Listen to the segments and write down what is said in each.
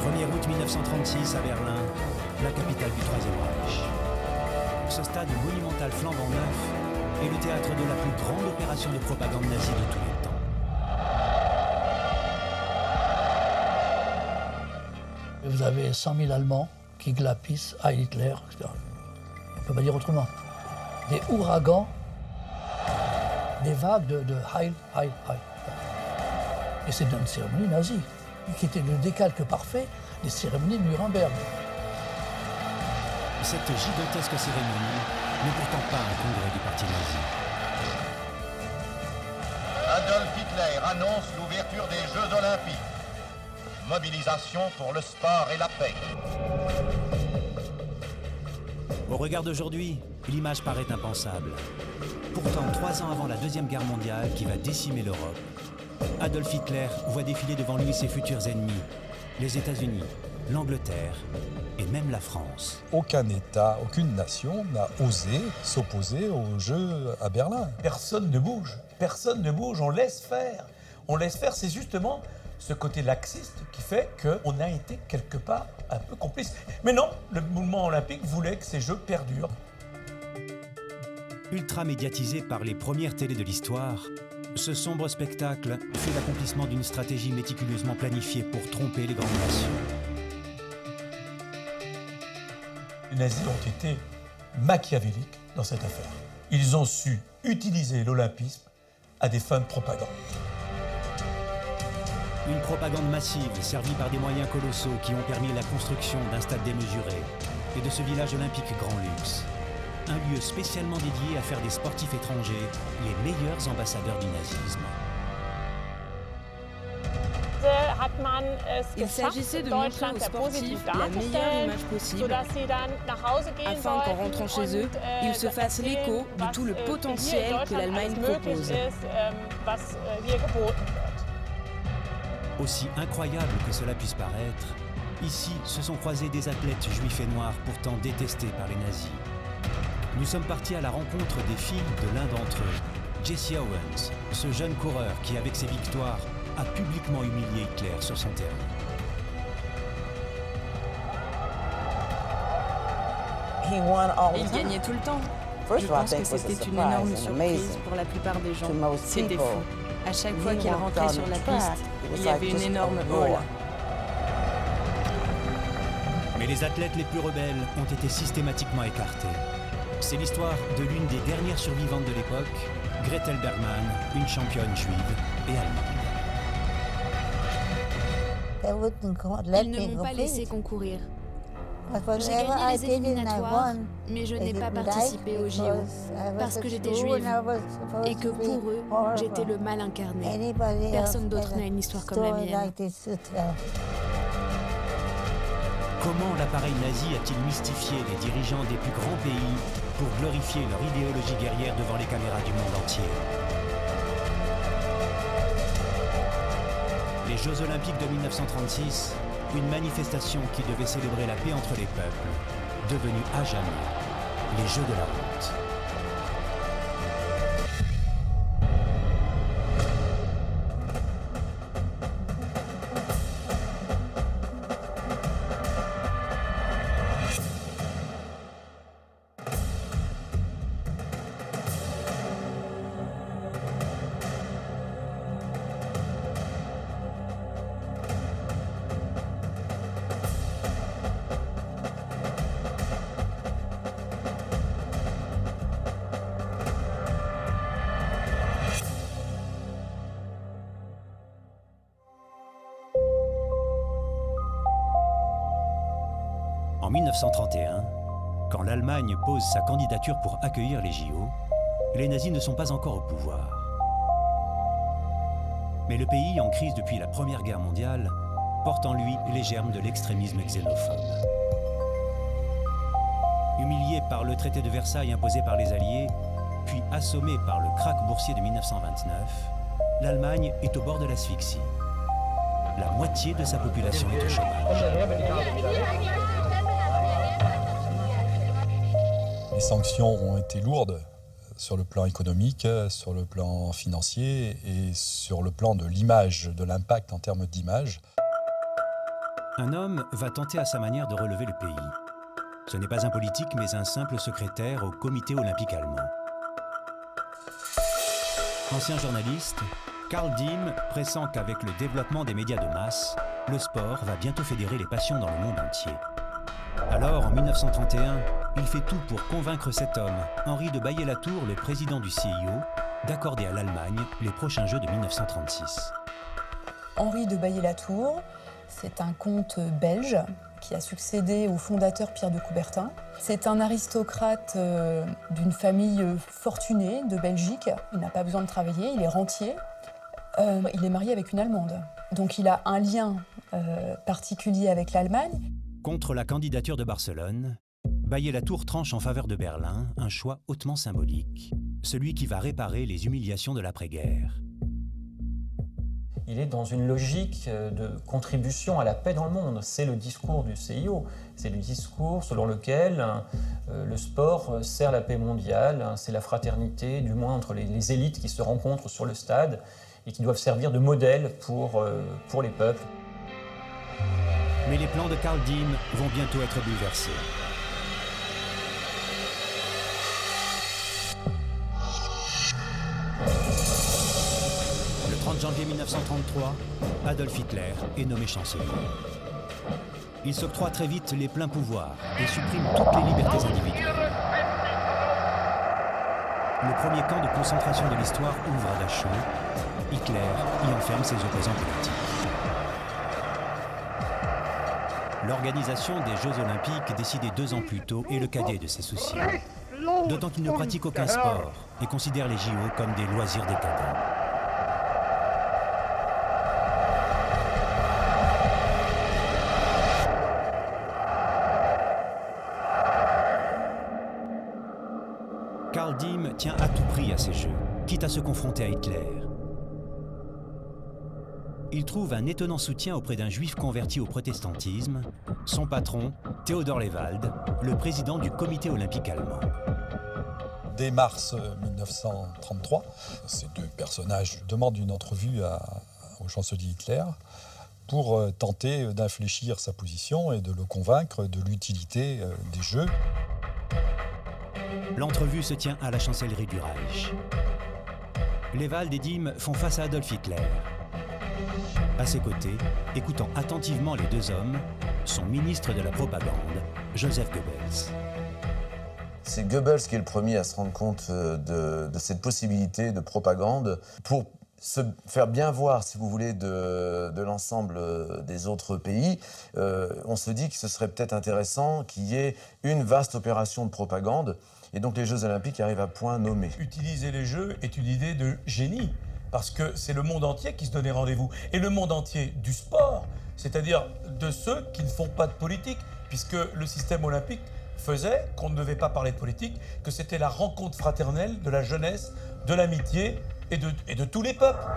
1er août 1936 à Berlin, la capitale du Troisième Reich. Ce stade monumental flambant neuf est le théâtre de la plus grande opération de propagande nazie de tous les temps. Vous avez 100 000 Allemands qui glapissent à Hitler, etc. On ne peut pas dire autrement. Des ouragans, des vagues de Heil, Heil, Heil. Et c'est une cérémonie nazie, qui était le décalque parfait des cérémonies de Nuremberg. Cette gigantesque cérémonie n'est pourtant pas un congrès du parti nazi. Adolf Hitler annonce l'ouverture des Jeux Olympiques. Mobilisation pour le sport et la paix. Au regard d'aujourd'hui, l'image paraît impensable. Pourtant, 3 ans avant la Deuxième Guerre mondiale qui va décimer l'Europe, Adolf Hitler voit défiler devant lui ses futurs ennemis, les États-Unis, l'Angleterre et même la France. Aucun État, aucune nation n'a osé s'opposer aux Jeux à Berlin. Personne ne bouge, on laisse faire. On laisse faire, c'est justement ce côté laxiste qui fait qu'on a été quelque part un peu complice. Mais non, le mouvement olympique voulait que ces Jeux perdurent. Ultra médiatisé par les premières télés de l'histoire, ce sombre spectacle fut l'accomplissement d'une stratégie méticuleusement planifiée pour tromper les grandes nations. Les nazis ont été machiavéliques dans cette affaire. Ils ont su utiliser l'olympisme à des fins de propagande. Une propagande massive servie par des moyens colossaux qui ont permis la construction d'un stade démesuré et de ce village olympique grand luxe. Un lieu spécialement dédié à faire des sportifs étrangers les meilleurs ambassadeurs du nazisme. Il s'agissait de montrer aux sportifs la meilleure image possible, afin qu'en rentrant chez eux, ils se fassent l'écho de tout le potentiel que l'Allemagne propose. Aussi incroyable que cela puisse paraître, ici se sont croisés des athlètes juifs et noirs pourtant détestés par les nazis. Nous sommes partis à la rencontre des filles de l'un d'entre eux, Jesse Owens, ce jeune coureur qui, avec ses victoires, a publiquement humilié Hitler sur son terrain. Il gagnait tout le temps. Je pense que c'était une énorme surprise pour la plupart des gens. C'était fou. À chaque fois qu'il rentrait sur la piste, il y avait une énorme hola. Mais les athlètes les plus rebelles ont été systématiquement écartés. C'est l'histoire de l'une des dernières survivantes de l'époque, Gretel Bergmann, une championne juive et allemande. Ils ne m'ont pas laissé concourir. J'ai gagné les éliminatoires, mais je n'ai pas participé aux JO parce que j'étais juive et que pour eux, j'étais le mal incarné. Personne d'autre n'a une histoire comme la mienne. Comment l'appareil nazi a-t-il mystifié les dirigeants des plus grands pays pour glorifier leur idéologie guerrière devant les caméras du monde entier? Les Jeux Olympiques de 1936, une manifestation qui devait célébrer la paix entre les peuples, devenue à jamais les Jeux de la honte. En 1931, quand l'Allemagne pose sa candidature pour accueillir les JO, les nazis ne sont pas encore au pouvoir. Mais le pays, en crise depuis la Première Guerre mondiale, porte en lui les germes de l'extrémisme xénophobe. Humilié par le traité de Versailles imposé par les Alliés, puis assommé par le krach boursier de 1929, l'Allemagne est au bord de l'asphyxie. La moitié de sa population est au chômage. Les sanctions ont été lourdes sur le plan économique, sur le plan financier et sur le plan de l'image, de l'impact en termes d'image. un homme va tenter à sa manière de relever le pays. Ce n'est pas un politique, mais un simple secrétaire au comité olympique allemand. Ancien journaliste, Karl Diem pressent qu'avec le développement des médias de masse, le sport va bientôt fédérer les passions dans le monde entier. Alors, en 1931, il fait tout pour convaincre cet homme, Henri de Baillet-Latour, le président du CIO, d'accorder à l'Allemagne les prochains Jeux de 1936. Henri de Baillet-Latour, c'est un comte belge qui a succédé au fondateur Pierre de Coubertin. C'est un aristocrate d'une famille fortunée de Belgique. Il n'a pas besoin de travailler, il est rentier. Il est marié avec une Allemande. Donc il a un lien particulier avec l'Allemagne. Contre la candidature de Barcelone, Baillet-Latour tranche en faveur de Berlin, un choix hautement symbolique, celui qui va réparer les humiliations de l'après-guerre. Il est dans une logique de contribution à la paix dans le monde. C'est le discours du CIO. C'est le discours selon lequel le sport sert la paix mondiale. C'est la fraternité, du moins entre les élites qui se rencontrent sur le stade et qui doivent servir de modèle pour les peuples. Mais les plans de Karl Diem vont bientôt être bouleversés. Le 30 janvier 1933, Adolf Hitler est nommé chancelier. Il s'octroie très vite les pleins pouvoirs et supprime toutes les libertés individuelles. Le premier camp de concentration de l'histoire ouvre à Dachau. Hitler y enferme ses opposants politiques. L'organisation des Jeux Olympiques, décidée 2 ans plus tôt, est le cadet de ses soucis. D'autant qu'il ne pratique aucun sport et considère les JO comme des loisirs décadents. Karl Diem tient à tout prix à ces Jeux, quitte à se confronter à Hitler. Il trouve un étonnant soutien auprès d'un juif converti au protestantisme, son patron, Theodor Lewald, le président du comité olympique allemand. Dès mars 1933, ces deux personnages demandent une entrevue au chancelier Hitler pour tenter d'infléchir sa position et de le convaincre de l'utilité des Jeux. L'entrevue se tient à la chancellerie du Reich. Lewald et Diem font face à Adolf Hitler. À ses côtés, écoutant attentivement les deux hommes, son ministre de la propagande, Joseph Goebbels. C'est Goebbels qui est le premier à se rendre compte de cette possibilité de propagande pour se faire bien voir, si vous voulez, de l'ensemble des autres pays. On se dit que ce serait peut-être intéressant qu'il y ait une vaste opération de propagande et donc les Jeux Olympiques arrivent à point nommé. Utiliser les Jeux est une idée de génie. Parce que c'est le monde entier qui se donnait rendez-vous. Et le monde entier du sport, c'est-à-dire de ceux qui ne font pas de politique, puisque le système olympique faisait qu'on ne devait pas parler de politique, que c'était la rencontre fraternelle de la jeunesse, de l'amitié et de tous les peuples.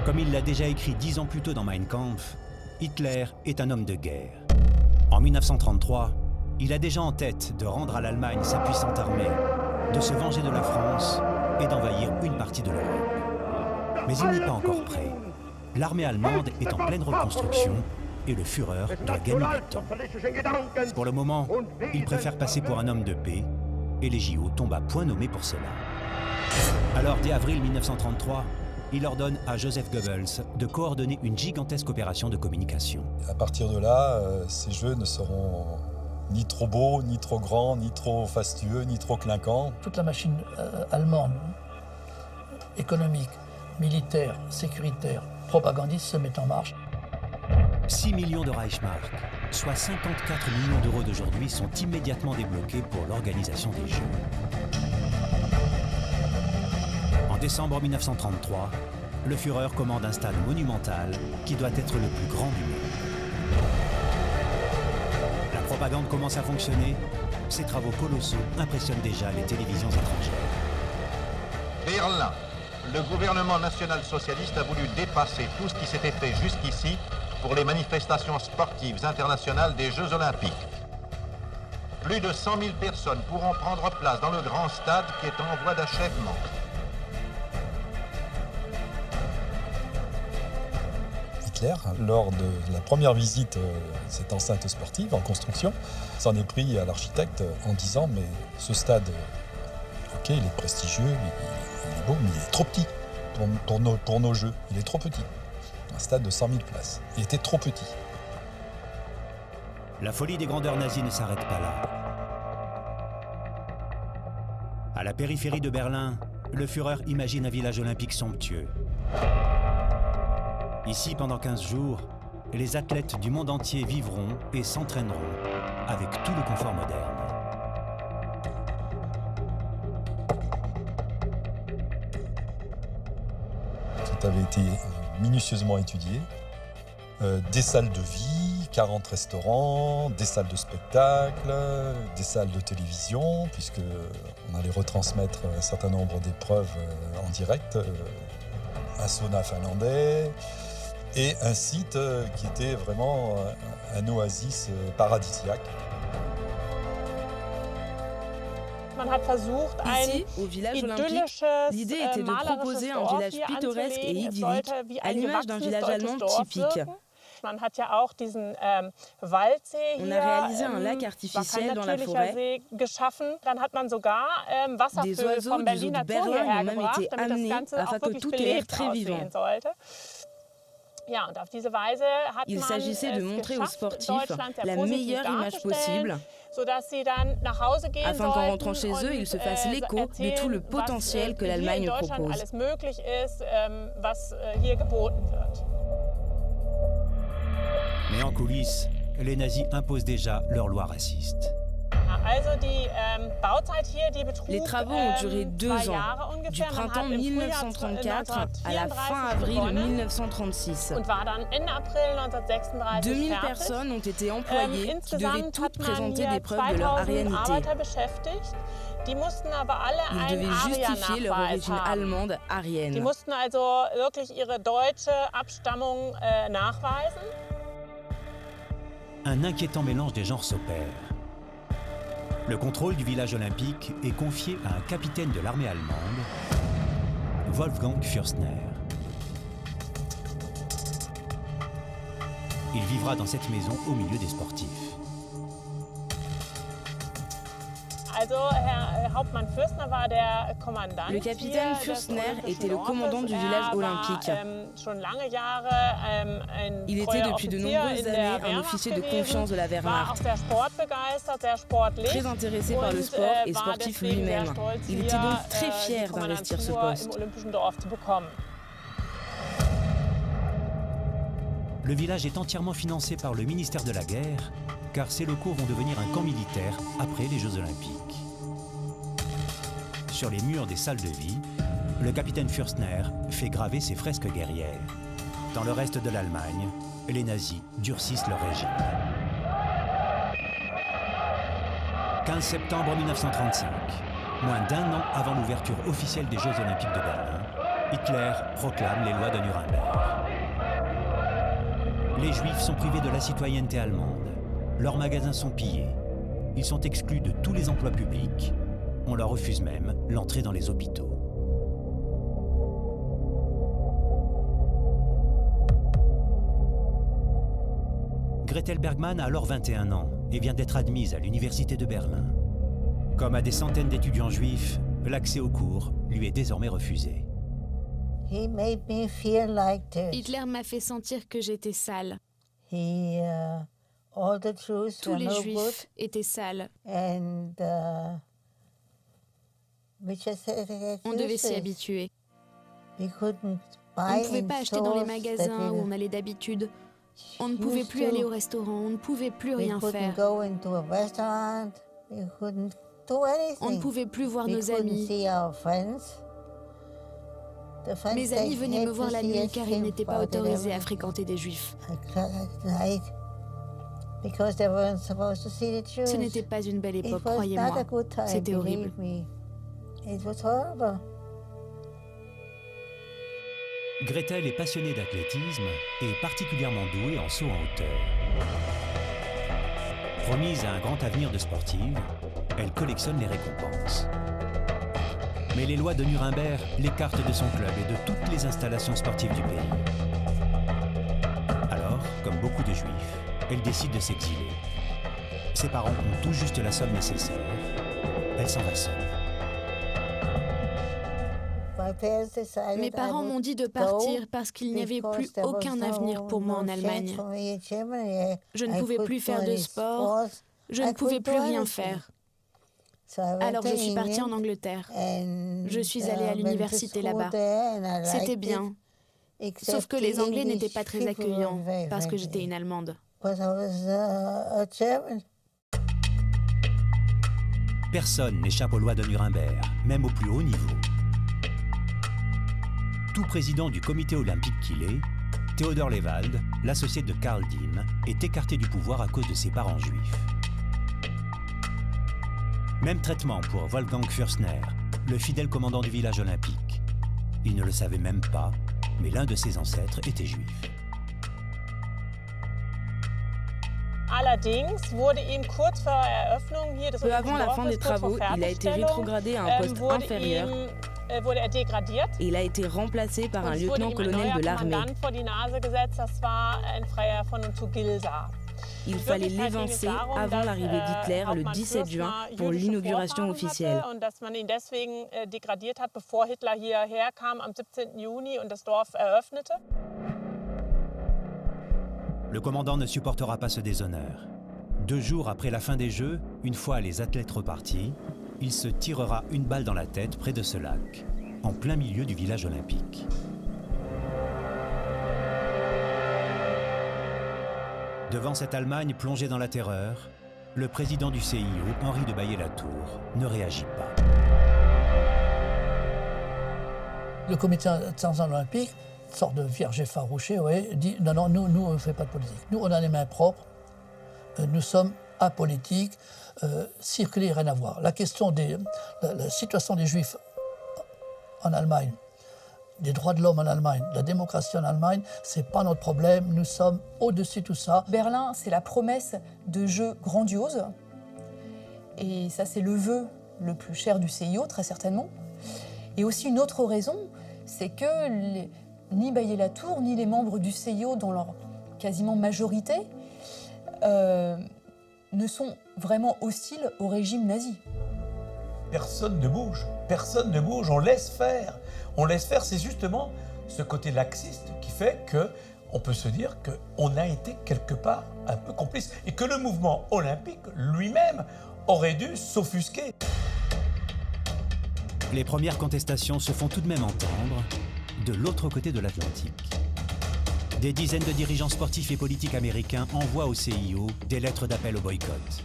Comme il l'a déjà écrit 10 ans plus tôt dans Mein Kampf, Hitler est un homme de guerre. En 1933, il a déjà en tête de rendre à l'Allemagne sa puissante armée, de se venger de la France et d'envahir une partie de l'Europe. Mais il n'est pas encore prêt. L'armée allemande est en pleine reconstruction et le Führer doit gagner du temps. Pour le moment, il préfère passer pour un homme de paix et les JO tombent à point nommé pour cela. Alors, dès avril 1933, il ordonne à Joseph Goebbels de coordonner une gigantesque opération de communication. À partir de là, ces Jeux ne seront ni trop beaux, ni trop grands, ni trop fastueux, ni trop clinquants. Toute la machine allemande, économique, militaire, sécuritaire, propagandiste se met en marche. 6 millions de Reichsmark, soit 54 millions d'euros d'aujourd'hui, sont immédiatement débloqués pour l'organisation des Jeux. En décembre 1933, le Führer commande un stade monumental qui doit être le plus grand du monde. La propagande commence à fonctionner. Ces travaux colossaux impressionnent déjà les télévisions étrangères. Berlin. Le gouvernement national-socialiste a voulu dépasser tout ce qui s'était fait jusqu'ici pour les manifestations sportives internationales des Jeux Olympiques. Plus de 100 000 personnes pourront prendre place dans le grand stade qui est en voie Hitler, lors de la première visite de cette enceinte sportive en construction, s'en est pris à l'architecte en disant « mais ce stade, ok, il est prestigieux, il est beau, mais il est trop petit pour nos jeux, il est trop petit. » Un stade de 100 000 places, il était trop petit. La folie des grandeurs nazies ne s'arrête pas là. À la périphérie de Berlin, le Führer imagine un village olympique somptueux. Ici, pendant 15 jours, les athlètes du monde entier vivront et s'entraîneront avec tout le confort moderne. Tout avait été minutieusement étudié. Des salles de vie, 40 restaurants, des salles de spectacle, des salles de télévision, puisqu'on allait retransmettre un certain nombre d'épreuves en direct, un sauna finlandais, et un site qui était vraiment un oasis paradisiaque. Ici, au village olympique, l'idée était de proposer un village pittoresque et idyllique, à l'image d'un village allemand typique. On a réalisé un lac artificiel dans la forêt. Des oiseaux du zoo de Berlin ont même été amenés afin que tout ait l'air très vivant. Il s'agissait de montrer aux sportifs la meilleure image possible, afin qu'en rentrant chez eux, ils se fassent l'écho de tout le potentiel que l'Allemagne propose. Mais en coulisses, les nazis imposent déjà leur loi raciste. Les travaux ont duré 2 ans, du printemps 1934 à la fin avril 1936. 2000 personnes ont été employées qui devaient toutes présenter des preuves de leur arianité. Ils devaient justifier leur origine allemande arienne. Un inquiétant mélange des genres s'opère. Le contrôle du village olympique est confié à un capitaine de l'armée allemande, Wolfgang Fürstner. Il vivra dans cette maison au milieu des sportifs. Le capitaine Fürstner était le commandant du village olympique. Il était depuis de nombreuses années un officier de confiance de la Wehrmacht. Très intéressé par le sport et sportif lui-même. Il était donc très fier d'investir ce poste. Le village est entièrement financé par le ministère de la Guerre, car ces locaux vont devenir un camp militaire après les Jeux Olympiques. Sur les murs des salles de vie, le capitaine Fürstner fait graver ses fresques guerrières. Dans le reste de l'Allemagne, les nazis durcissent leur régime. 15 septembre 1935, moins d'1 an avant l'ouverture officielle des Jeux Olympiques de Berlin, Hitler proclame les lois de Nuremberg. Les Juifs sont privés de la citoyenneté allemande. Leurs magasins sont pillés. Ils sont exclus de tous les emplois publics. On leur refuse même l'entrée dans les hôpitaux. Gretel Bergmann a alors 21 ans et vient d'être admise à l'université de Berlin. Comme à des centaines d'étudiants juifs, l'accès aux cours lui est désormais refusé. Hitler m'a fait sentir que j'étais sale. Tous les juifs étaient sales. On devait s'y habituer. On ne pouvait pas acheter dans les magasins où on allait d'habitude. On ne pouvait plus aller au restaurant, on ne pouvait plus rien faire. On ne pouvait plus voir nos amis. Mes amis venaient me voir la nuit car ils n'étaient pas autorisés à fréquenter des juifs. Ce n'était pas une belle époque, croyez-moi. C'était horrible. Gretel est passionnée d'athlétisme et particulièrement douée en saut en hauteur. Promise à un grand avenir de sportive, elle collectionne les récompenses. Mais les lois de Nuremberg l'écartent de son club et de toutes les installations sportives du pays. comme beaucoup de juifs, elle décide de s'exiler. Ses parents ont tout juste la somme nécessaire. Elle s'en va seule. Mes parents m'ont dit de partir parce qu'il n'y avait plus aucun avenir pour moi en Allemagne. Je ne pouvais plus faire de sport, je ne pouvais plus rien faire. Alors je suis partie en Angleterre. Je suis allée à l'université là-bas. C'était bien. Sauf que les Anglais n'étaient pas très accueillants parce que j'étais une Allemande. Personne n'échappe aux lois de Nuremberg, même au plus haut niveau. Tout président du comité olympique qu'il est, Theodor Lewald, l'associé de Karl Diem, est écarté du pouvoir à cause de ses parents juifs. Même traitement pour Wolfgang Fürstner, le fidèle commandant du village olympique. Il ne le savait même pas, mais l'un de ses ancêtres était juif. Peu avant la fin des travaux, il a été rétrogradé à un poste inférieur et il a été remplacé par un lieutenant-colonel de l'armée. Il fallait l'évincer avant l'arrivée d'Hitler le 17 juin pour l'inauguration officielle. Le commandant ne supportera pas ce déshonneur. 2 jours après la fin des Jeux, une fois les athlètes repartis, il se tirera une balle dans la tête près de ce lac, en plein milieu du village olympique. Devant cette Allemagne plongée dans la terreur, le président du CIO, Henri de Baillet-Latour, ne réagit pas. Le comité international olympique, sorte de vierge effarouché, dit non, non, nous, on ne fait pas de politique. Nous, on a les mains propres, nous sommes apolitiques, circuler, rien à voir. La question la situation des Juifs en Allemagne, des droits de l'homme en Allemagne, la démocratie en Allemagne, c'est pas notre problème, nous sommes au-dessus de tout ça. Berlin, c'est la promesse de jeux grandioses, et ça c'est le vœu le plus cher du CIO, très certainement. Et aussi une autre raison, c'est que ni Baillet-Latour, ni les membres du CIO, dans leur quasiment majorité, ne sont vraiment hostiles au régime nazi. Personne ne bouge, on laisse faire. On laisse faire, c'est justement ce côté laxiste qui fait qu'on peut se dire qu'on a été quelque part un peu complice et que le mouvement olympique lui-même aurait dû s'offusquer. Les premières contestations se font tout de même entendre de l'autre côté de l'Atlantique. Des dizaines de dirigeants sportifs et politiques américains envoient au CIO des lettres d'appel au boycott.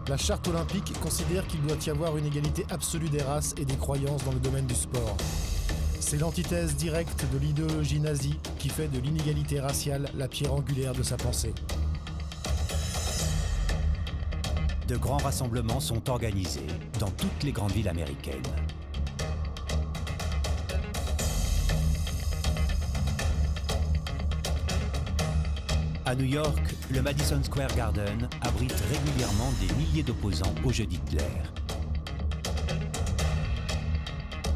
La charte olympique considère qu'il doit y avoir une égalité absolue des races et des croyances dans le domaine du sport. C'est l'antithèse directe de l'idéologie nazie qui fait de l'inégalité raciale la pierre angulaire de sa pensée. De grands rassemblements sont organisés dans toutes les grandes villes américaines. À New York, le Madison Square Garden abrite régulièrement des milliers d'opposants aux Jeux d'Hitler.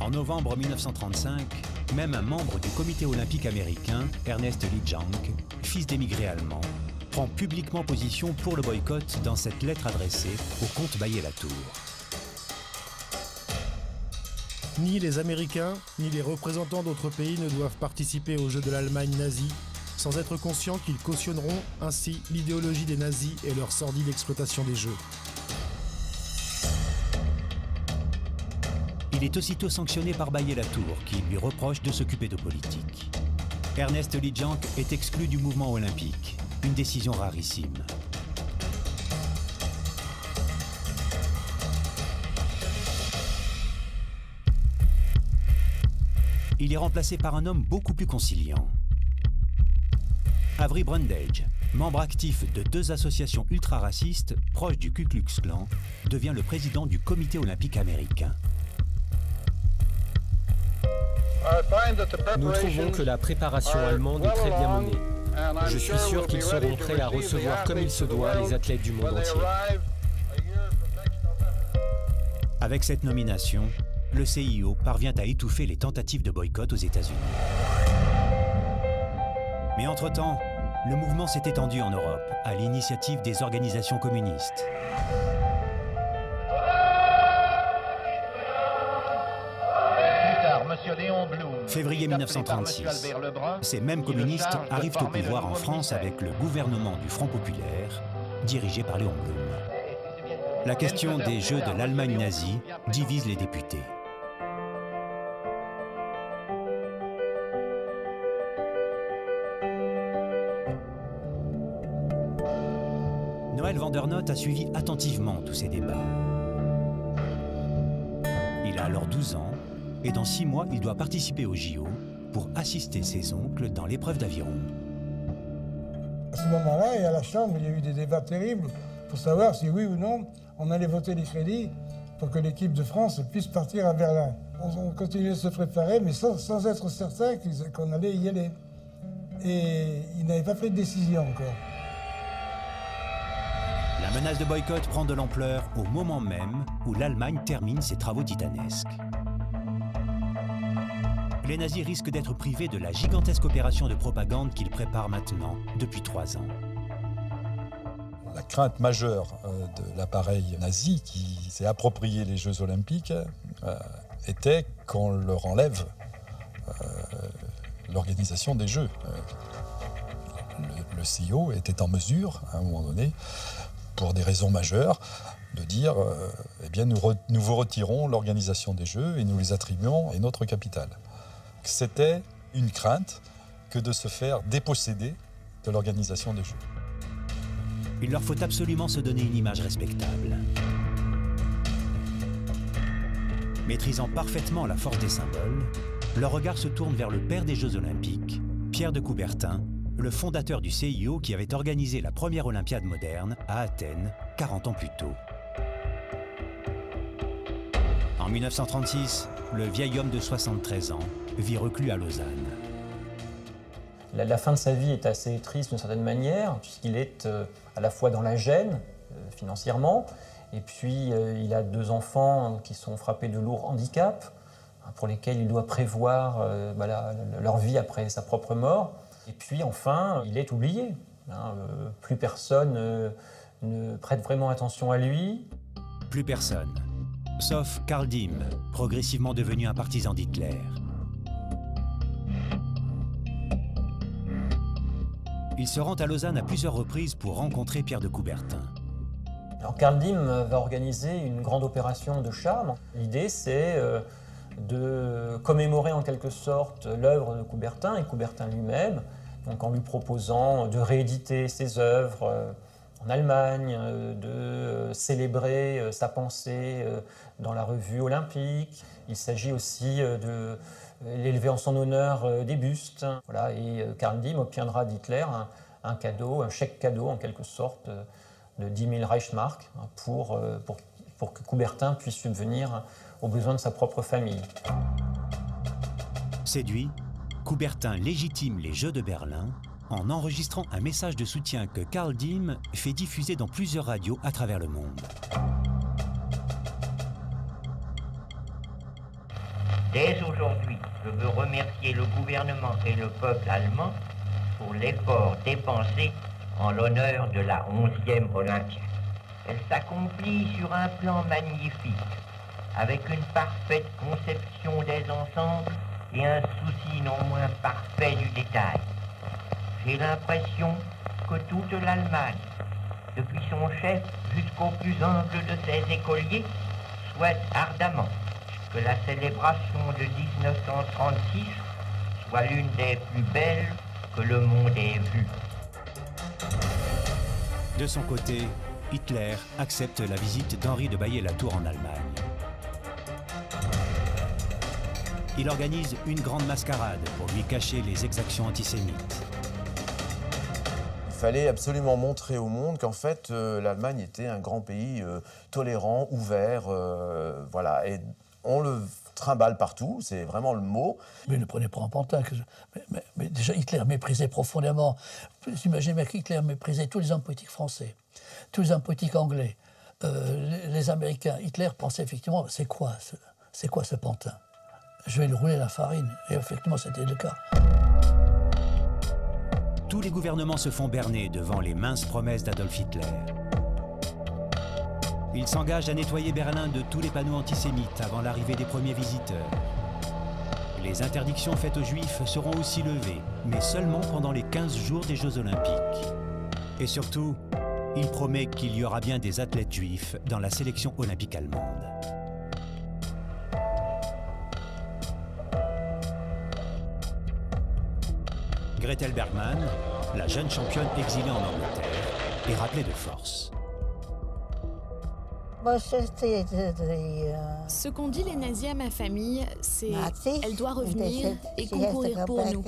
En novembre 1935, même un membre du comité olympique américain, Ernest Liedtjank, fils d'émigrés allemands, prend publiquement position pour le boycott dans cette lettre adressée au comte Baillet-Latour. Ni les Américains, ni les représentants d'autres pays ne doivent participer aux Jeux de l'Allemagne nazie, sans être conscients qu'ils cautionneront ainsi l'idéologie des nazis et leur sordide exploitation des Jeux. Il est aussitôt sanctionné par Baillet-Latour, qui lui reproche de s'occuper de politique. Ernest Liedtjank est exclu du mouvement olympique, une décision rarissime. Il est remplacé par un homme beaucoup plus conciliant. Avery Brundage, membre actif de 2 associations ultra-racistes proches du Ku Klux Klan, devient le président du comité olympique américain. Nous trouvons que la préparation allemande est très bien menée. Je suis sûr qu'ils seront prêts à recevoir comme il se doit les athlètes du monde entier. Avec cette nomination, le CIO parvient à étouffer les tentatives de boycott aux États-Unis. Mais entre-temps, le mouvement s'est étendu en Europe, à l'initiative des organisations communistes. Février 1936, ces mêmes communistes arrivent au pouvoir en France avec le gouvernement du Front populaire, dirigé par Léon Blum. La question des jeux de l'Allemagne nazie divise les députés. Noël Vandernoot a suivi attentivement tous ces débats. Il a alors 12 ans et dans 6 mois, il doit participer au JO pour assister ses oncles dans l'épreuve d'aviron. À ce moment-là, et à la Chambre, il y a eu des débats terribles pour savoir si oui ou non on allait voter les crédits pour que l'équipe de France puisse partir à Berlin. On continuait de se préparer, mais sans être certain qu'on allait y aller. Et il n'avait pas pris de décision encore. La menace de boycott prend de l'ampleur au moment même où l'Allemagne termine ses travaux titanesques. Les nazis risquent d'être privés de la gigantesque opération de propagande qu'ils préparent maintenant depuis 3 ans. La crainte majeure de l'appareil nazi qui s'est approprié les Jeux Olympiques était qu'on leur enlève l'organisation des Jeux. Le CIO était en mesure, à un moment donné, pour des raisons majeures, de dire eh bien, nous vous retirons l'organisation des Jeux et nous les attribuons à notre capitale. C'était une crainte que de se faire déposséder de l'organisation des Jeux. Il leur faut absolument se donner une image respectable. Maîtrisant parfaitement la force des symboles, leur regard se tourne vers le père des Jeux Olympiques, Pierre de Coubertin, le fondateur du CIO qui avait organisé la première Olympiade moderne à Athènes 40 ans plus tôt. En 1936, le vieil homme de 73 ans vit reclus à Lausanne. La fin de sa vie est assez triste d'une certaine manière, puisqu'il est à la fois dans la gêne financièrement, et puis il a 2 enfants qui sont frappés de lourds handicaps, pour lesquels il doit prévoir leur vie après sa propre mort. Et puis enfin, il est oublié. Plus personne ne prête vraiment attention à lui. Plus personne, sauf Karl Diem, progressivement devenu un partisan d'Hitler. Il se rend à Lausanne à plusieurs reprises pour rencontrer Pierre de Coubertin. Alors Karl Diem va organiser une grande opération de charme. L'idée, c'est de commémorer en quelque sorte l'œuvre de Coubertin et Coubertin lui-même, donc en lui proposant de rééditer ses œuvres en Allemagne, de célébrer sa pensée dans la revue olympique. Il s'agit aussi de l'élever en son honneur des bustes. Voilà, et Karl Diem obtiendra d'Hitler un cadeau, un chèque cadeau en quelque sorte de 10 000 Reichsmark pour que Coubertin puisse subvenir aux besoins de sa propre famille. Séduit, Coubertin légitime les Jeux de Berlin en enregistrant un message de soutien que Karl Diem fait diffuser dans plusieurs radios à travers le monde. Dès aujourd'hui, je veux remercier le gouvernement et le peuple allemand pour l'effort dépensé en l'honneur de la 11e Olympiade. Elle s'accomplit sur un plan magnifique, avec une parfaite conception des ensembles et un souci non moins parfait du détail. J'ai l'impression que toute l'Allemagne, depuis son chef jusqu'au plus humble de ses écoliers, souhaite ardemment que la célébration de 1936 soit l'une des plus belles que le monde ait vues. De son côté, Hitler accepte la visite d'Henri de Baillet-Latour en Allemagne. Il organise une grande mascarade pour lui cacher les exactions antisémites. Il fallait absolument montrer au monde qu'en fait, l'Allemagne était un grand pays tolérant, ouvert, voilà. Et on le trimballe partout, c'est vraiment le mot. Mais ne prenez pas en pantin. Mais déjà, Hitler méprisait profondément. Vous imaginez bien qu'Hitler méprisait tous les hommes politiques français, tous les hommes politiques anglais, les Américains. Hitler pensait effectivement, c'est quoi c'est quoi ce pantin? Je vais le rouler la farine. Et effectivement, c'était le cas. Tous les gouvernements se font berner devant les minces promesses d'Adolf Hitler. Il s'engage à nettoyer Berlin de tous les panneaux antisémites avant l'arrivée des premiers visiteurs. Les interdictions faites aux Juifs seront aussi levées, mais seulement pendant les 15 jours des Jeux Olympiques. Et surtout, il promet qu'il y aura bien des athlètes juifs dans la sélection olympique allemande. Gretel Bergmann, la jeune championne exilée en Angleterre, est rappelée de force. Ce qu'ont dit les nazis à ma famille, c'est « elle doit revenir et concourir pour nous ».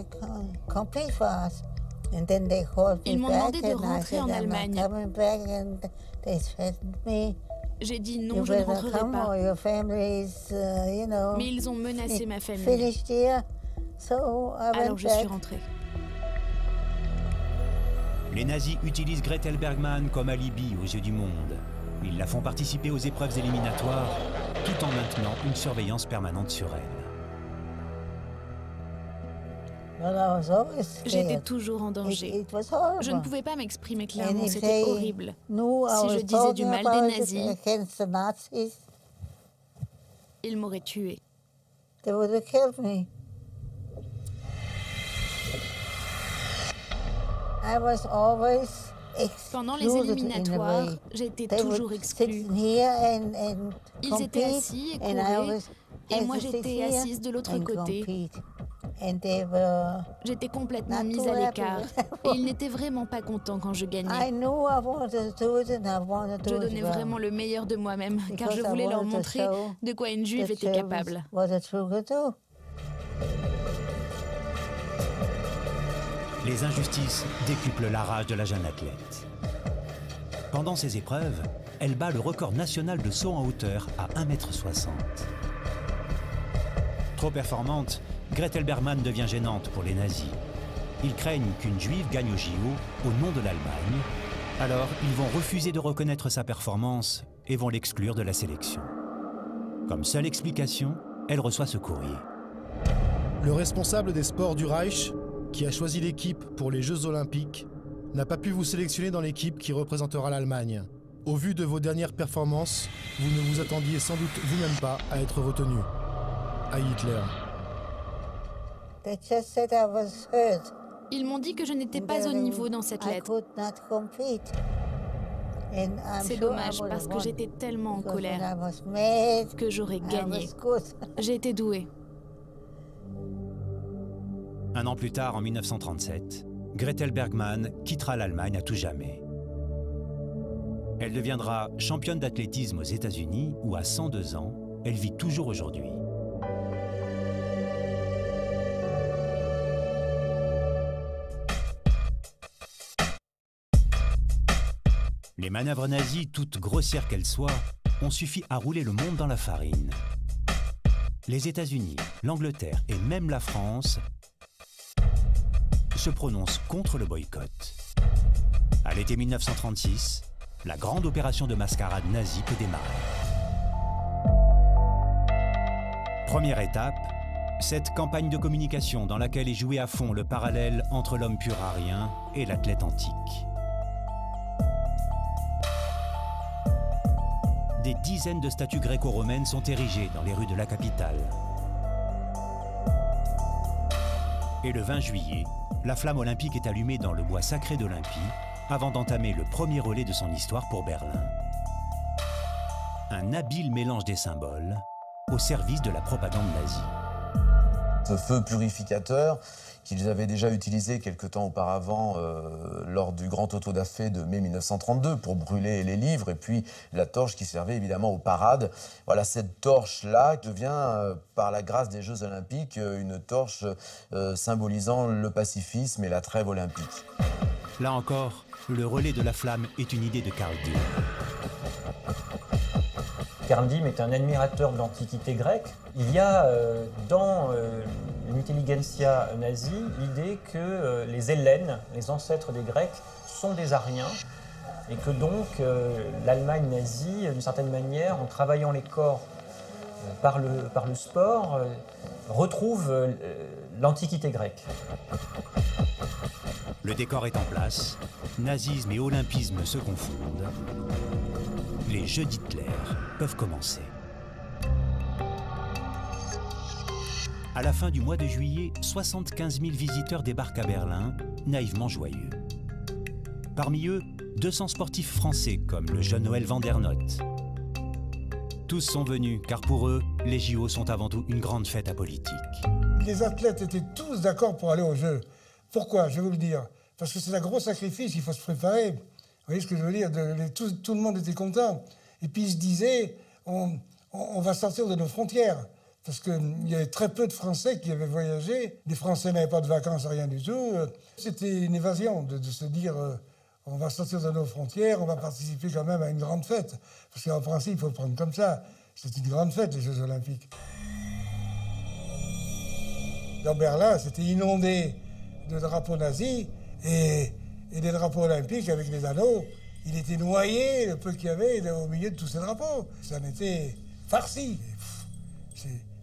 Ils m'ont demandé de rentrer en Allemagne. J'ai dit non, je ne rentrerai pas. Mais ils ont menacé ma famille. Alors je suis rentrée. Les nazis utilisent Gretel Bergmann comme alibi aux yeux du monde. Ils la font participer aux épreuves éliminatoires, tout en maintenant une surveillance permanente sur elle. J'étais toujours en danger. Je ne pouvais pas m'exprimer clairement, c'était horrible. Si je disais du mal des nazis, ils m'auraient tué. Pendant les éliminatoires, j'étais toujours exclue. Ils étaient assis et couraient, et moi j'étais assise de l'autre côté. J'étais complètement mise à l'écart, et ils n'étaient vraiment pas contents quand je gagnais. Je donnais vraiment le meilleur de moi-même, car je voulais leur montrer de quoi une juive était capable. Les injustices décuplent la rage de la jeune athlète. Pendant ces épreuves, elle bat le record national de saut en hauteur à 1,60 m. Trop performante, Gretel Bergmann devient gênante pour les nazis. Ils craignent qu'une juive gagne au JO au nom de l'Allemagne. Alors, ils vont refuser de reconnaître sa performance et vont l'exclure de la sélection. Comme seule explication, elle reçoit ce courrier. Le responsable des sports du Reich, qui a choisi l'équipe pour les Jeux Olympiques, n'a pas pu vous sélectionner dans l'équipe qui représentera l'Allemagne. Au vu de vos dernières performances, vous ne vous attendiez sans doute vous-même pas à être retenu. À Hitler. Ils m'ont dit que je n'étais pas au niveau dans cette lettre. C'est dommage parce que j'étais tellement en colère que j'aurais gagné. J'ai été douée. Un an plus tard, en 1937, Gretel Bergmann quittera l'Allemagne à tout jamais. Elle deviendra championne d'athlétisme aux États-Unis où, à 102 ans, elle vit toujours aujourd'hui. Les manœuvres nazies, toutes grossières qu'elles soient, ont suffi à rouler le monde dans la farine. Les États-Unis, l'Angleterre et même la France se prononcent contre le boycott. À l'été 1936, la grande opération de mascarade nazie peut démarrer. Première étape, cette campagne de communication dans laquelle est joué à fond le parallèle entre l'homme pur arien et l'athlète antique. Des dizaines de statues gréco-romaines sont érigées dans les rues de la capitale. Et le 20 juillet, la flamme olympique est allumée dans le bois sacré d'Olympie avant d'entamer le premier relais de son histoire pour Berlin. Un habile mélange des symboles au service de la propagande nazie. Ce feu purificateur qu'ils avaient déjà utilisé quelque temps auparavant lors du grand auto-da-fé de mai 1932 pour brûler les livres, et puis la torche qui servait évidemment aux parades. Voilà, cette torche-là devient, par la grâce des Jeux Olympiques, une torche symbolisant le pacifisme et la trêve olympique. Là encore, le relais de la flamme est une idée de Karl Diem. Karl Diem est un admirateur de l'Antiquité grecque. Il y a dans l'intelligentsia nazie l'idée que les Hellènes, les ancêtres des Grecs, sont des Ariens et que donc l'Allemagne nazie, d'une certaine manière, en travaillant les corps par le sport, retrouve l'Antiquité grecque. Le décor est en place, nazisme et olympisme se confondent. Les Jeux d'Hitler peuvent commencer. À la fin du mois de juillet, 75 000 visiteurs débarquent à Berlin, naïvement joyeux. Parmi eux, 200 sportifs français comme le jeune Noël Vandernoot. Tous sont venus, car pour eux, les JO sont avant tout une grande fête apolitique. Les athlètes étaient tous d'accord pour aller aux Jeux. Pourquoi? Je vais vous le dire. Parce que c'est un gros sacrifice, il faut se préparer. Vous voyez ce que je veux dire? Tout le monde était content. Et puis ils se disaient, on va sortir de nos frontières. Parce qu'il y avait très peu de Français qui avaient voyagé. Les Français n'avaient pas de vacances, rien du tout. C'était une évasion de se dire, on va sortir de nos frontières, on va participer quand même à une grande fête. Parce qu'en principe, il faut le prendre comme ça. C'est une grande fête, les Jeux Olympiques. Dans Berlin, c'était inondé de drapeaux nazis et des drapeaux olympiques avec les anneaux. Il était noyé, le peu qu'il y avait, au milieu de tous ces drapeaux. Ça en était farci.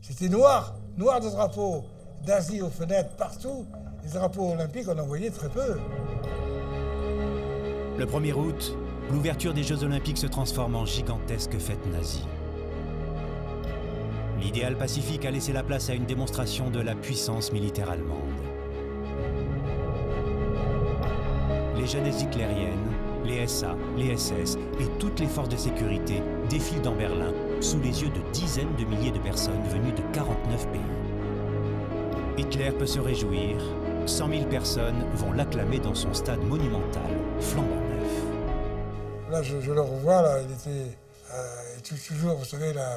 C'était noir de drapeaux d'Asie aux fenêtres, partout. Les drapeaux olympiques, on en voyait très peu. Le 1er août, l'ouverture des Jeux Olympiques se transforme en gigantesque fête nazie. L'idéal pacifique a laissé la place à une démonstration de la puissance militaire allemande. Les jeunesses hitlériennes, les SA, les SS et toutes les forces de sécurité défilent dans Berlin sous les yeux de dizaines de milliers de personnes venues de 49 pays. Hitler peut se réjouir, 100 000 personnes vont l'acclamer dans son stade monumental, flambant neuf. Là, je le revois, là, il était toujours, vous savez, la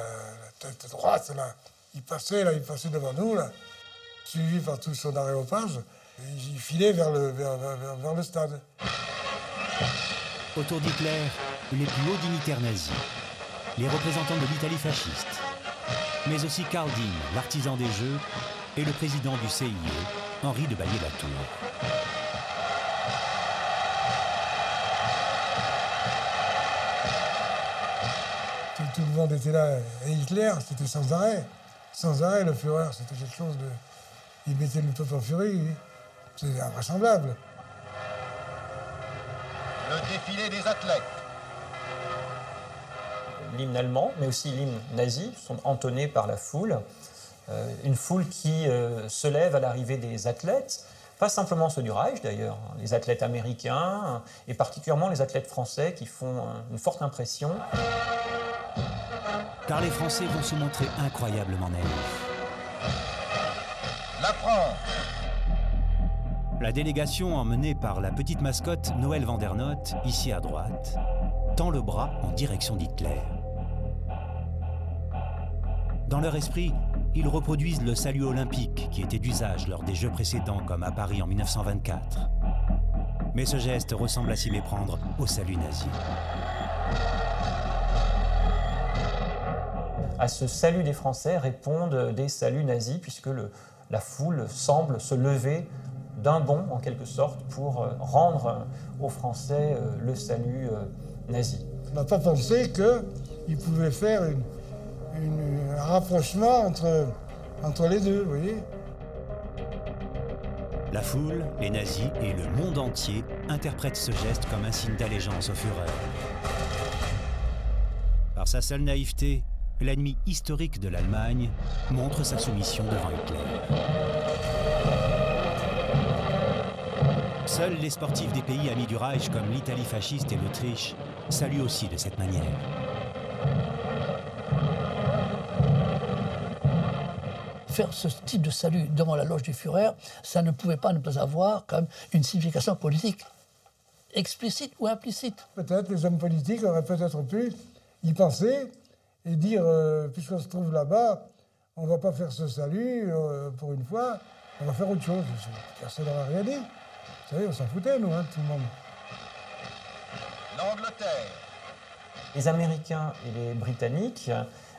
tête droite, là. Il passait devant nous, là, suivi par tout son aréopage. Il filait vers le stade. Autour d'Hitler, les plus hauts dignitaires nazis, les représentants de l'Italie fasciste, mais aussi Karl Diem, l'artisan des Jeux, et le président du CIO, Henri de Baillet-Latour. Tout le monde était là. Et Hitler, c'était sans arrêt. Sans arrêt, le Führer, c'était quelque chose de... Il mettait le peuple en furie, lui. C'est invraisemblable. Le défilé des athlètes. L'hymne allemand, mais aussi l'hymne nazi, sont entonnés par la foule. Une foule qui se lève à l'arrivée des athlètes, pas simplement ceux du Reich d'ailleurs, les athlètes américains et particulièrement les athlètes français qui font une forte impression. Car les Français vont se montrer incroyablement naïfs. La France. La délégation emmenée par la petite mascotte Noël Vandernoot, ici à droite, tend le bras en direction d'Hitler. Dans leur esprit, ils reproduisent le salut olympique qui était d'usage lors des Jeux précédents comme à Paris en 1924. Mais ce geste ressemble à s'y méprendre au salut nazi. À ce salut des Français répondent des saluts nazis puisque la foule semble se lever d'un bond en quelque sorte pour rendre aux Français le salut nazi. On n'a pas pensé qu'ils pouvaient faire un rapprochement entre les deux, vous voyez. La foule, les nazis et le monde entier interprètent ce geste comme un signe d'allégeance au Führer. Par sa seule naïveté, l'ennemi historique de l'Allemagne montre sa soumission devant Hitler. Seuls les sportifs des pays amis du Reich comme l'Italie fasciste et l'Autriche saluent aussi de cette manière. Faire ce type de salut devant la loge du Führer, ça ne pouvait pas ne pas avoir comme une signification politique, explicite ou implicite. Peut-être les hommes politiques auraient peut-être pu y penser et dire, puisqu'on se trouve là-bas, on ne va pas faire ce salut pour une fois, on va faire autre chose. Personne n'aurait rien dit. Vous savez, on s'en foutait, nous, tout le monde. L'Angleterre. Les Américains et les Britanniques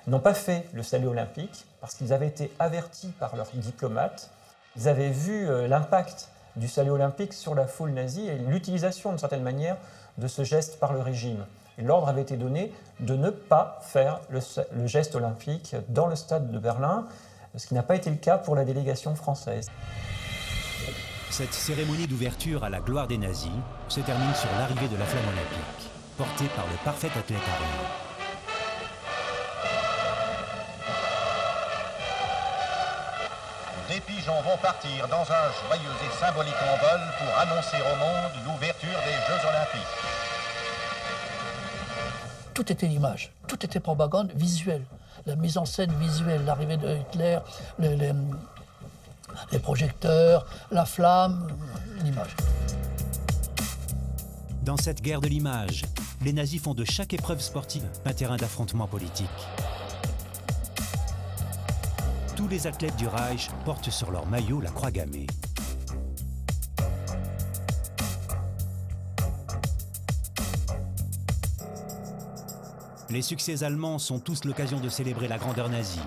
n'ont pas fait le salut olympique parce qu'ils avaient été avertis par leurs diplomates. Ils avaient vu l'impact du salut olympique sur la foule nazie et l'utilisation, d'une certaine manière, de ce geste par le régime. Et l'ordre avait été donné de ne pas faire le geste olympique dans le stade de Berlin, ce qui n'a pas été le cas pour la délégation française. Cette cérémonie d'ouverture à la gloire des nazis se termine sur l'arrivée de la flamme olympique, portée par le parfait athlète arien. Des pigeons vont partir dans un joyeux et symbolique envol pour annoncer au monde l'ouverture des Jeux Olympiques. Tout était image, tout était propagande visuelle. La mise en scène visuelle, l'arrivée de Hitler, les projecteurs, la flamme, l'image. Dans cette guerre de l'image, les nazis font de chaque épreuve sportive un terrain d'affrontement politique. Tous les athlètes du Reich portent sur leur maillot la croix gammée. Les succès allemands sont tous l'occasion de célébrer la grandeur nazie.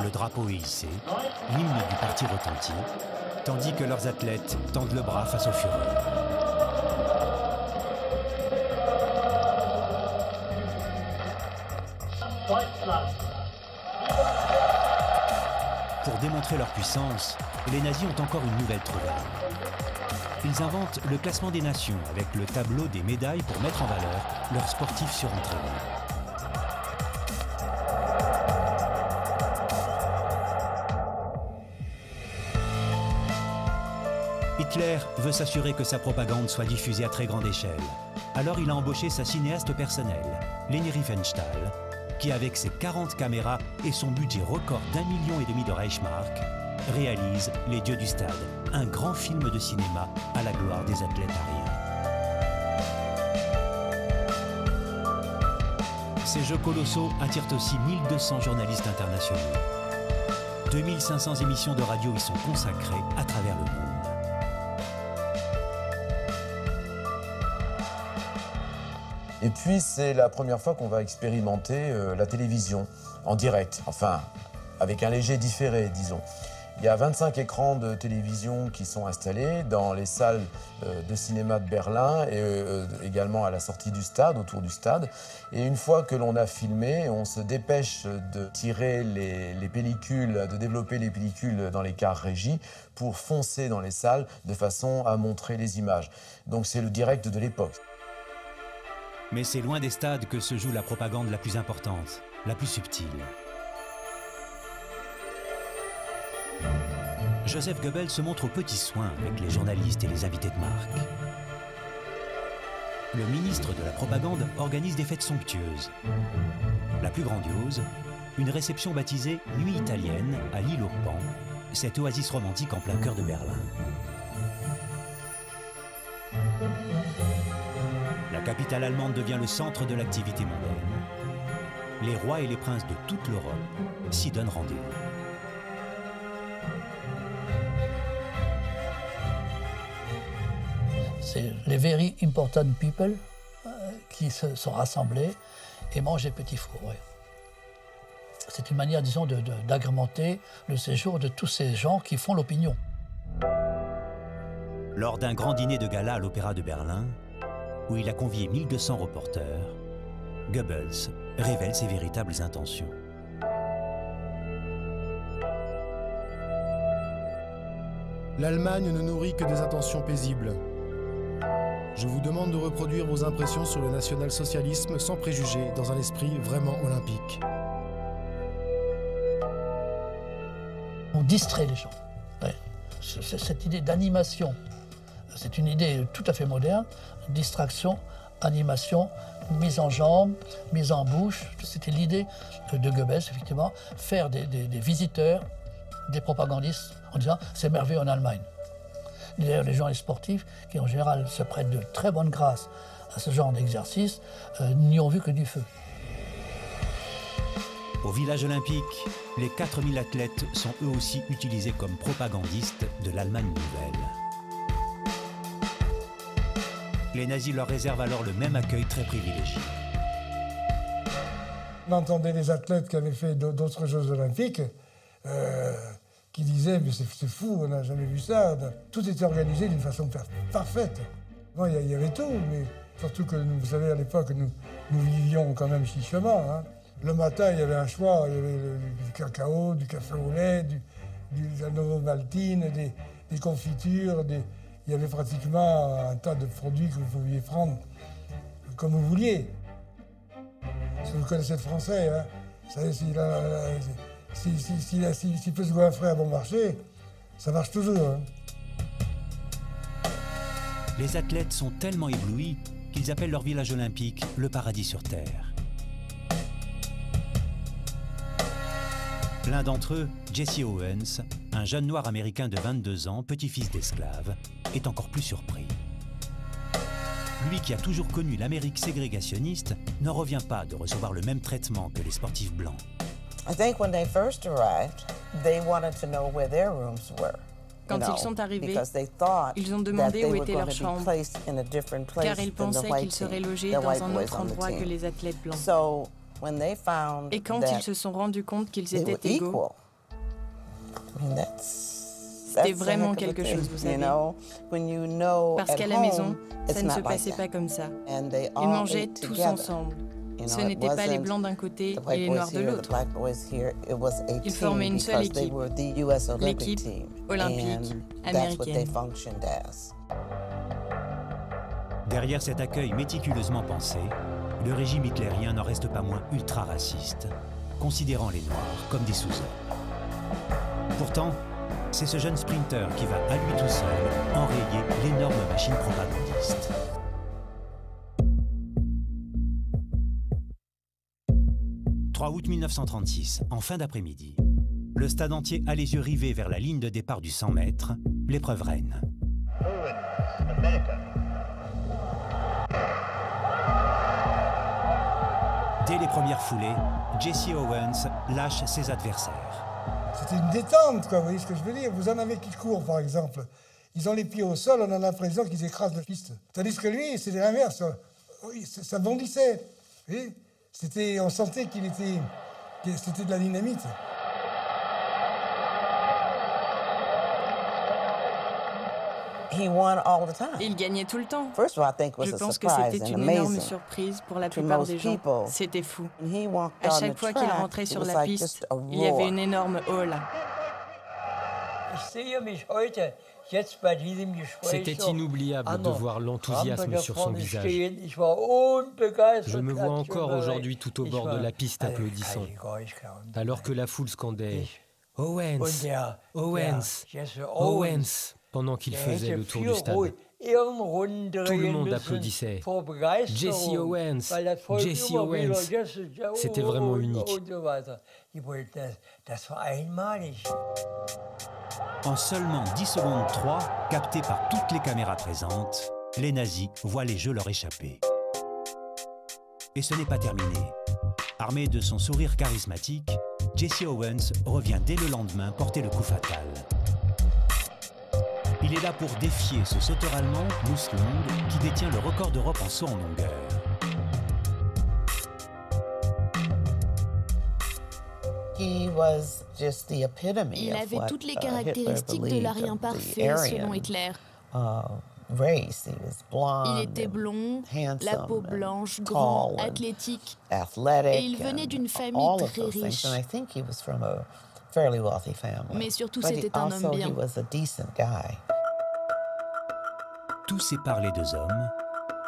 Le drapeau est hissé, l'hymne du parti retentit, tandis que leurs athlètes tendent le bras face aux fureurs. Pour démontrer leur puissance, les nazis ont encore une nouvelle trouvaille. Ils inventent le classement des nations avec le tableau des médailles pour mettre en valeur leurs sportifs surentraînés. Hitler veut s'assurer que sa propagande soit diffusée à très grande échelle. Alors il a embauché sa cinéaste personnelle, Leni Riefenstahl, qui avec ses 40 caméras et son budget record d'1,5 million de Reichsmark, réalise Les Dieux du Stade, un grand film de cinéma à la gloire des athlètes ariens. Ces jeux colossaux attirent aussi 1200 journalistes internationaux. 2500 émissions de radio y sont consacrées à travers le monde. Et puis, c'est la première fois qu'on va expérimenter la télévision en direct, enfin, avec un léger différé, disons. Il y a 25 écrans de télévision qui sont installés dans les salles de cinéma de Berlin et également à la sortie du stade, autour du stade. Et une fois que l'on a filmé, on se dépêche de tirer les pellicules, de développer les pellicules dans les cars régie pour foncer dans les salles de façon à montrer les images. Donc c'est le direct de l'époque. Mais c'est loin des stades que se joue la propagande la plus importante, la plus subtile. Joseph Goebbels se montre aux petits soins avec les journalistes et les invités de marque. Le ministre de la propagande organise des fêtes somptueuses. La plus grandiose, une réception baptisée Nuit italienne à l'île aux Pans, cette oasis romantique en plein cœur de Berlin. La capitale allemande devient le centre de l'activité mondaine. Les rois et les princes de toute l'Europe s'y donnent rendez-vous. C'est les very important people qui se sont rassemblés et mangent des petits fours. Ouais. C'est une manière, disons, d'agrémenter le séjour de tous ces gens qui font l'opinion. Lors d'un grand dîner de gala à l'Opéra de Berlin, où il a convié 1200 reporters, Goebbels révèle ses véritables intentions. L'Allemagne ne nourrit que des intentions paisibles. Je vous demande de reproduire vos impressions sur le national-socialisme sans préjugés, dans un esprit vraiment olympique. On distrait les gens. Ouais. Cette idée d'animation, c'est une idée tout à fait moderne. Distraction, animation, mise en jambe, mise en bouche. C'était l'idée de Goebbels, effectivement, faire des visiteurs, des propagandistes, en disant « c'est merveilleux en Allemagne ». D'ailleurs, les journalistes sportifs, qui en général se prêtent de très bonne grâce à ce genre d'exercice, n'y ont vu que du feu. Au village olympique, les 4000 athlètes sont eux aussi utilisés comme propagandistes de l'Allemagne nouvelle. Les nazis leur réservent alors le même accueil très privilégié. On entendait des athlètes qui avaient fait d'autres Jeux olympiques qui disaient « mais c'est fou, on n'a jamais vu ça ». Tout était organisé d'une façon parfaite. Bon, il y avait tout, mais Surtout que, vous savez, à l'époque, nous vivions quand même chichement. Hein. Le matin, il y avait un choix, il y avait du cacao, du café au lait, de la Novomaltine, des confitures, il y avait pratiquement un tas de produits que vous pouviez prendre comme vous vouliez. Si vous connaissez le français, hein, vous savez, s'il peut se goinfrer à bon marché, ça marche toujours. Hein. Les athlètes sont tellement éblouis qu'ils appellent leur village olympique le paradis sur Terre. L'un d'entre eux, Jesse Owens, un jeune noir américain de 22 ans, petit-fils d'esclaves, est encore plus surpris. Lui qui a toujours connu l'Amérique ségrégationniste n'en revient pas de recevoir le même traitement que les sportifs blancs. Quand ils sont arrivés, ils ont demandé où étaient leurs chambres, car ils pensaient qu'ils seraient logés dans un autre endroit que les athlètes blancs. Et quand ils se sont rendus compte qu'ils étaient égaux, c'était vraiment quelque chose, vous savez. Parce qu'à la maison, ça ne se passait pas comme ça. Ils mangeaient tous ensemble. Ce n'étaient pas les blancs d'un côté et les noirs de l'autre. Ils formaient une seule équipe, l'équipe olympique américaine. Derrière cet accueil méticuleusement pensé, le régime hitlérien n'en reste pas moins ultra-raciste, considérant les Noirs comme des sous-hommes. Pourtant, c'est ce jeune sprinter qui va à lui tout seul enrayer l'énorme machine propagandiste. « 3 août 1936, en fin d'après-midi, le stade entier a les yeux rivés vers la ligne de départ du 100 mètres, l'épreuve reine. Dès les premières foulées, Jesse Owens lâche ses adversaires. C'était une détente, quoi, vous voyez ce que je veux dire. Vous en avez qui courent, par exemple. Ils ont les pieds au sol, on a l'impression qu'ils écrasent la piste. Tandis que lui, c'était l'inverse. Oui, ça bondissait. Vous voyez, on sentait que c'était de la dynamite. Il gagnait tout le temps. Je pense que c'était une énorme surprise pour la plupart des gens. C'était fou. À chaque fois qu'il rentrait sur la piste, il y avait une énorme hall. C'était inoubliable de voir l'enthousiasme sur son visage. Je me vois encore aujourd'hui tout au bord de la piste applaudissant, alors que la foule scandait « Owens, Owens, Owens » pendant qu'il faisait le tour du stade. Tout le monde applaudissait. Jesse Owens, Jesse Owens. C'était vraiment unique. En seulement 10 secondes 3, captés par toutes les caméras présentes, les nazis voient les jeux leur échapper. Et ce n'est pas terminé. Armé de son sourire charismatique, Jesse Owens revient dès le lendemain porter le coup fatal. Il est là pour défier ce sauteur allemand, Muslund, qui détient le record d'Europe en saut en longueur. Il avait toutes les caractéristiques de l'arien parfait, selon Hitler. Il était blond, la peau blanche, grand, athlétique, et il venait d'une famille très riche. Mais surtout, c'était un homme bien. Tout sépare les deux hommes.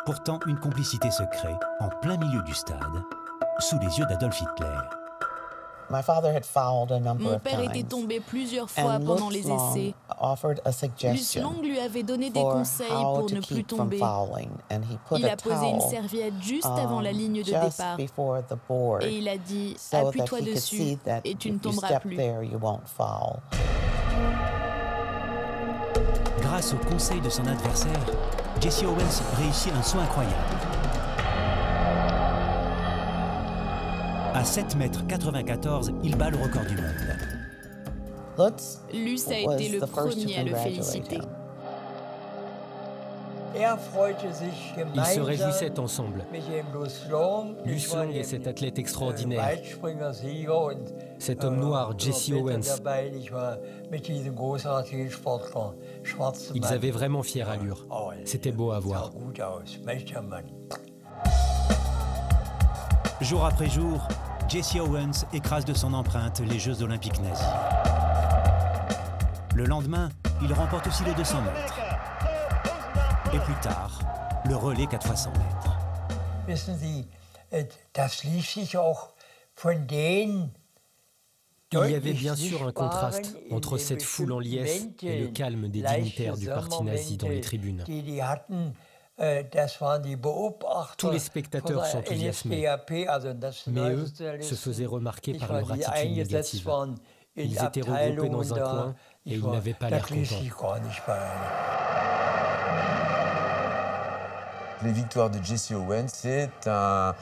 Pourtant, une complicité se crée en plein milieu du stade, sous les yeux d'Adolf Hitler. Mon père était tombé plusieurs fois pendant les essais. Luslong lui avait donné des conseils pour ne plus tomber. Il a posé une serviette juste avant la ligne de départ. Et il a dit « Appuie-toi dessus et tu ne tomberas plus ». Grâce au conseil de son adversaire, Jesse Owens réussit un saut incroyable. À 7,94 m, il bat le record du monde. Luce a été le premier à le féliciter. Ils se réjouissaient ensemble. Luslong et cet athlète extraordinaire, cet homme noir, Jesse Owens. Ils avaient vraiment fière allure. C'était beau à voir. Jour après jour, Jesse Owens écrase de son empreinte les Jeux olympiques nazis. Le lendemain, il remporte aussi les 200 mètres. Et plus tard, le relais 4 x 100 mètres. Il y avait bien sûr un contraste entre cette foule en liesse et le calme des dignitaires du parti nazi dans les tribunes. Tous les spectateurs s'enthousiasmaient, mais eux se faisaient remarquer par leur attitude négative. Ils étaient regroupés dans un coin et ils n'avaient pas l'air contents. Les victoires de Jesse Owens, c'est un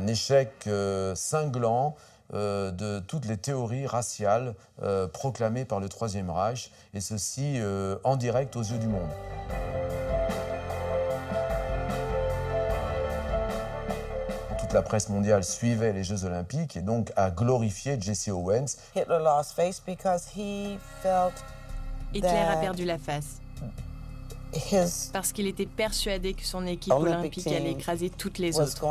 échec cinglant de toutes les théories raciales proclamées par le Troisième Reich, et ceci en direct aux yeux du monde. Toute la presse mondiale suivait les Jeux Olympiques et donc a glorifié Jesse Owens. Hitler a perdu la face. Parce qu'il était persuadé que son équipe olympique allait écraser toutes les autres.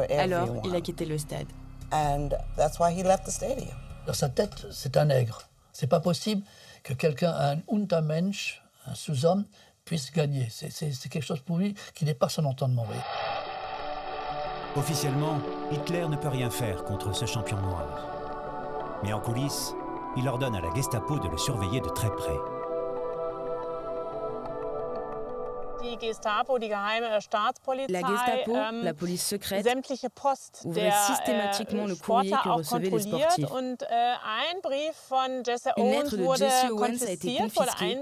Alors, il a quitté le stade. Dans sa tête, c'est un nègre. C'est pas possible que quelqu'un, un Untermensch, un sous-homme, puisse gagner. C'est quelque chose pour lui qui n'est pas son entendement. Officiellement, Hitler ne peut rien faire contre ce champion noir. Mais en coulisses, il ordonne à la Gestapo de le surveiller de très près. La Gestapo, la police secrète, ouvrait systématiquement le courrier que recevaient les sportifs. Une lettre de Jesse Owens a été confisquée.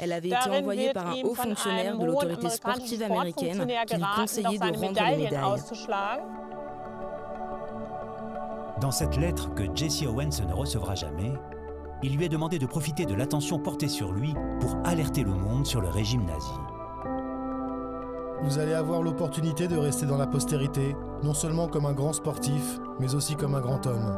Elle avait été envoyée par un haut fonctionnaire de l'autorité sportive américaine qui lui conseillait de rendre les médailles. Dans cette lettre que Jesse Owens ne recevra jamais, il lui est demandé de profiter de l'attention portée sur lui pour alerter le monde sur le régime nazi. Vous allez avoir l'opportunité de rester dans la postérité, non seulement comme un grand sportif, mais aussi comme un grand homme.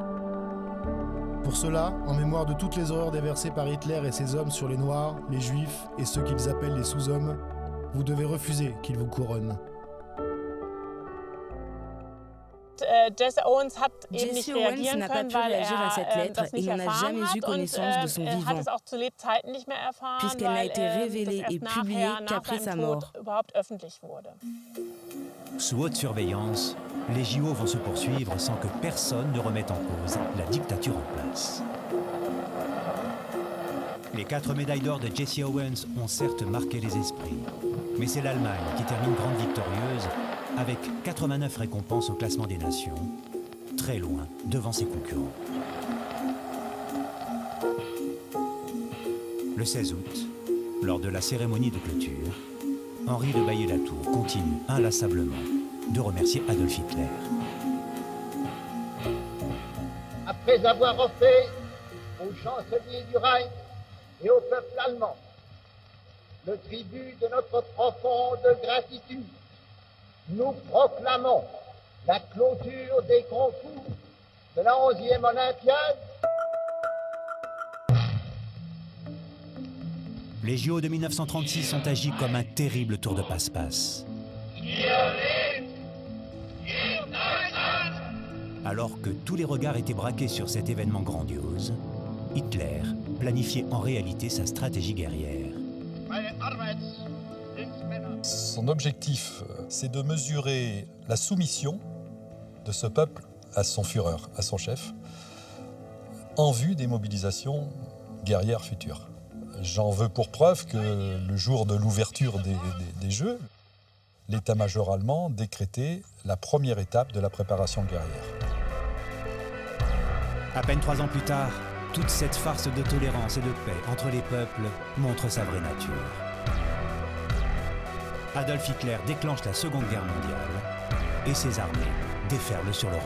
Pour cela, en mémoire de toutes les horreurs déversées par Hitler et ses hommes sur les Noirs, les Juifs et ceux qu'ils appellent les sous-hommes, vous devez refuser qu'ils vous couronnent. Jesse Owens n'a pas pu réagir à cette lettre et n'en a jamais eu connaissance de son vivant, puisqu'elle n'a été révélée et publiée qu'après sa mort. Sous haute surveillance, les JO vont se poursuivre sans que personne ne remette en cause la dictature en place. Les 4 médailles d'or de Jesse Owens ont certes marqué les esprits, mais c'est l'Allemagne qui termine grande victorieuse avec 89 récompenses au classement des nations, très loin devant ses concurrents. Le 16 août, lors de la cérémonie de clôture, Henri de Baillet-Latour continue inlassablement de remercier Adolf Hitler. Après avoir offert au chancelier du Reich et au peuple allemand le tribut de notre profonde gratitude, nous proclamons la clôture des concours de la 11e Olympiade. Les JO de 1936 ont agi comme un terrible tour de passe-passe. Alors que tous les regards étaient braqués sur cet événement grandiose, Hitler planifiait en réalité sa stratégie guerrière. Son objectif, c'est de mesurer la soumission de ce peuple à son Führer, à son chef, en vue des mobilisations guerrières futures. J'en veux pour preuve que le jour de l'ouverture des Jeux, l'état-major allemand décrétait la première étape de la préparation guerrière. À peine 3 ans plus tard, toute cette farce de tolérance et de paix entre les peuples montre sa vraie nature. Adolf Hitler déclenche la Seconde Guerre mondiale et ses armées déferlent sur l'Europe.